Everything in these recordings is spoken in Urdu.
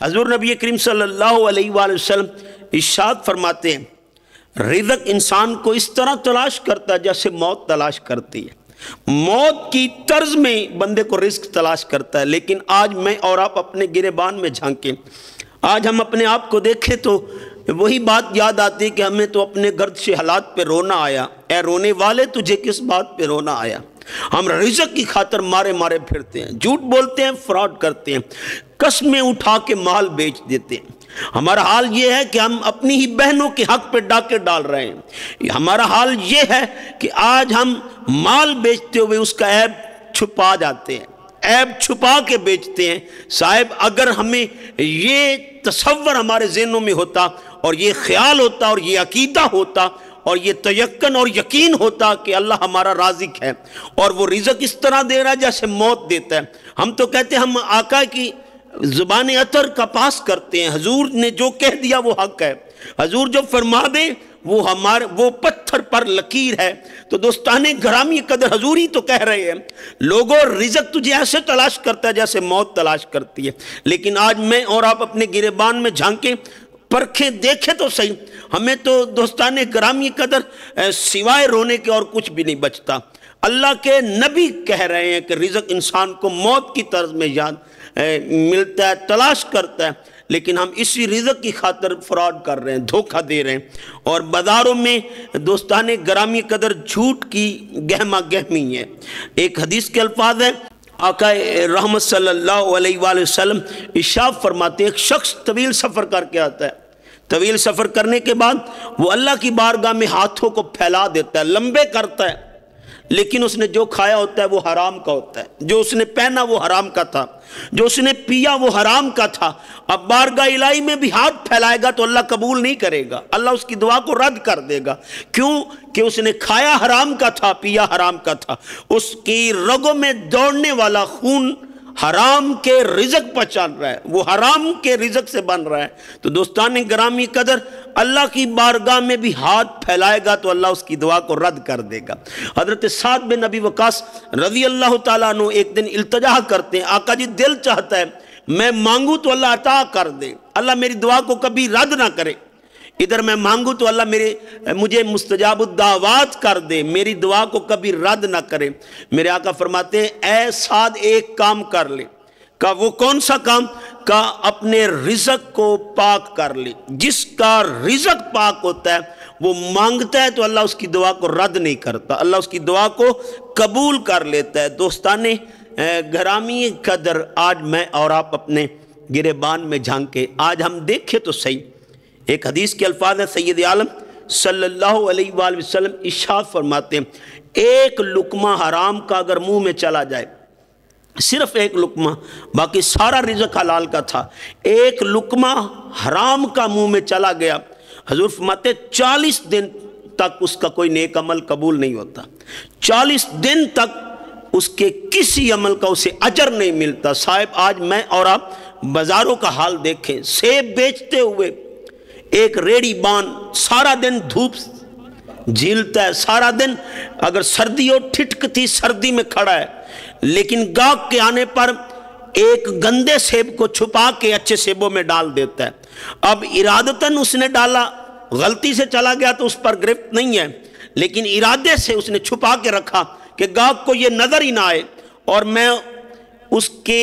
حضور نبی کریم صلی اللہ علیہ وآلہ وسلم ارشاد فرماتے ہیں رزق انسان کو اس طرح تلاش کرتا ہے جیسے موت تلاش کرتی ہے۔ موت کی طرز میں بندے کو رزق تلاش کرتا ہے۔ لیکن آج میں اور آپ اپنے گریبان میں جھانکیں، آج ہم اپنے آپ کو دیکھیں تو وہی بات یاد آتی ہے کہ ہمیں تو اپنے گردش حالات پہ رونا آیا۔ اے رونے والے تجھے کس بات پہ رونا آیا؟ ہم رزق کی خاطر مارے مارے پھرتے ہیں، جھوٹ بولتے ہیں، فراڈ کرتے ہیں، قسمیں اٹھا کے مال بیچ دیتے ہیں۔ ہمارا حال یہ ہے کہ ہم اپنی ہی بہنوں کے حق پہ ڈاکے ڈال رہے ہیں۔ ہمارا حال یہ ہے کہ آج ہم مال بیچتے ہوئے اس کا عیب چھپا جاتے ہیں، عیب چھپا کے بیچتے ہیں۔ صاحب اگر ہمیں یہ تصور ہمارے ذہنوں میں ہوتا اور یہ خیال ہوتا اور یہ عقیدہ ہوتا اور یہ تیقن اور یقین ہوتا کہ اللہ ہمارا رازق ہے اور وہ رزق اس طرح دے رہا ہے جیسے موت دیتا ہے، ہم تو کہتے ہیں ہم آقا کی زبان عطر کا پاس کرتے ہیں، حضور نے جو کہہ دیا وہ حق ہے، حضور جو فرما دیں وہ پتھر پر لکیر ہے۔ تو دوستان گرامی قدر حضور ہی تو کہہ رہے ہیں لوگوں رزق تجھے ایسے تلاش کرتا ہے جیسے موت تلاش کرتی ہے۔ لیکن آج میں اور آپ اپنے گریبان میں جھانکیں، پرکھیں، دیکھیں تو صحیح، ہمیں تو دوستان گرامی قدر سوائے رونے کے اور کچھ بھی نہیں بچتا۔ اللہ کے نبی کہہ رہے ہیں کہ رزق انسان کو موت کی طرز میں ملتا ہے، تلاش کرتا ہے، لیکن ہم اسی رزق کی خاطر فراڈ کر رہے ہیں، دھوکہ دے رہے ہیں، اور بازاروں میں دوستان گرامی قدر جھوٹ کی گہما گہمی ہے۔ ایک حدیث کے الفاظ ہیں، آقا رحمت صلی اللہ علیہ وآلہ وسلم ارشاد فرماتے ہیں ایک شخص طویل سفر کر کے آتا ہے، طویل سفر کرنے کے بعد وہ اللہ کی بارگاہ میں ہاتھوں کو پھیلا دیتا ہے، لمبے کرتا ہے، لیکن اس نے جو کھایا ہوتا ہے وہ حرام کا ہوتا ہے، جو اس نے پہنا وہ حرام کا تھا، جو اس نے پیا وہ حرام کا تھا۔ اب بارگاہ الہی میں بھی ہاتھ پھیلائے گا تو اللہ قبول نہیں کرے گا، اللہ اس کی دعا کو رد کر دے گا۔ کیوں کہ اس نے کھایا حرام کا تھا، پیا حرام کا تھا، اس کی رگوں میں دوڑنے والا خون حرام کے رزق پر چل رہا ہے، وہ حرام کے رزق سے بن رہا ہے۔ تو دوستان گرامی قدر اللہ کی بارگاہ میں بھی ہاتھ پھیلائے گا تو اللہ اس کی دعا کو رد کر دے گا۔ حضرت سعد بن ابی وقاص رضی اللہ تعالیٰ عنہ ایک دن التجا کرتے ہیں، آقا جی دل چاہتا ہے میں مانگوں تو اللہ عطا کر دے، اللہ میری دعا کو کبھی رد نہ کرے، ادھر میں مانگوں تو اللہ مجھے مستجاب الدعوات کر دے، میری دعا کو کبھی رد نہ کرے۔ میرے آقا فرماتے ہیں اے سعد ایک کام کر لے۔ کہا وہ کون سا کام؟ کہا اپنے رزق کو پاک کر لے۔ جس کا رزق پاک ہوتا ہے وہ مانگتا ہے تو اللہ اس کی دعا کو رد نہیں کرتا، اللہ اس کی دعا کو قبول کر لیتا ہے۔ دوستان گرامی قدر آج میں اور آپ اپنے گریبان میں جھانکے آج ہم دیکھیں تو صحیح، ایک حدیث کے الفاظ ہیں، سید عالم صلی اللہ علیہ وآلہ وسلم ارشاد فرماتے ہیں ایک لقمہ حرام کا اگر منہ میں چلا جائے، صرف ایک لقمہ، باقی سارا رزق حلال کا تھا، ایک لقمہ حرام کا منہ میں چلا گیا، حضور فرماتے 40 دن تک اس کا کوئی نیک عمل قبول نہیں ہوتا، 40 دن تک اس کے کسی عمل کا اسے اجر نہیں ملتا۔ صاحب آج میں اور آپ بازاروں کا حال دیکھیں، سیب بیچتے ہوئے ایک ریڑی بان سارا دن دھوپ جھیلتا ہے، سارا دن اگر سردی ہو ٹھٹکتی سردی میں کھڑا ہے، لیکن گاہک کے آنے پر ایک گندے سیب کو چھپا کے اچھے سیبوں میں ڈال دیتا ہے۔ اب ارادتاً اس نے ڈالا، غلطی سے چلا گیا تو اس پر گرفت نہیں ہے، لیکن ارادے سے اس نے چھپا کے رکھا کہ گاہک کو یہ نظر ہی نہ آئے اور میں اس کے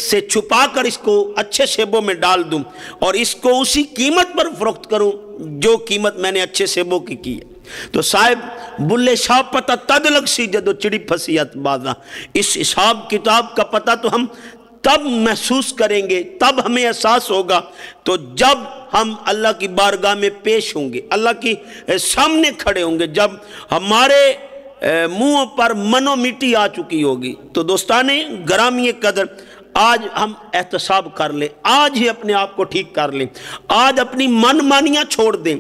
سے چھپا کر اس کو اچھے سیبوں میں ڈال دوں اور اس کو اسی قیمت پر فروخت کروں جو قیمت میں نے اچھے سیبوں کی ہے۔ تو صاحب بلے شاہ پتہ تد لگ سی جدو چڑی پھسیت بازا، اس حساب کتاب کا پتہ تو ہم تب محسوس کریں گے، تب ہمیں احساس ہوگا تو جب ہم اللہ کی بارگاہ میں پیش ہوں گے، اللہ کی سامنے کھڑے ہوں گے، جب ہمارے منہ پر منو مٹی آ چکی ہوگی۔ تو دوستان گرامی قدر آج ہم احتساب کر لیں، آج ہی اپنے آپ کو ٹھیک کر لیں، آج اپنی من مانیاں چھوڑ دیں۔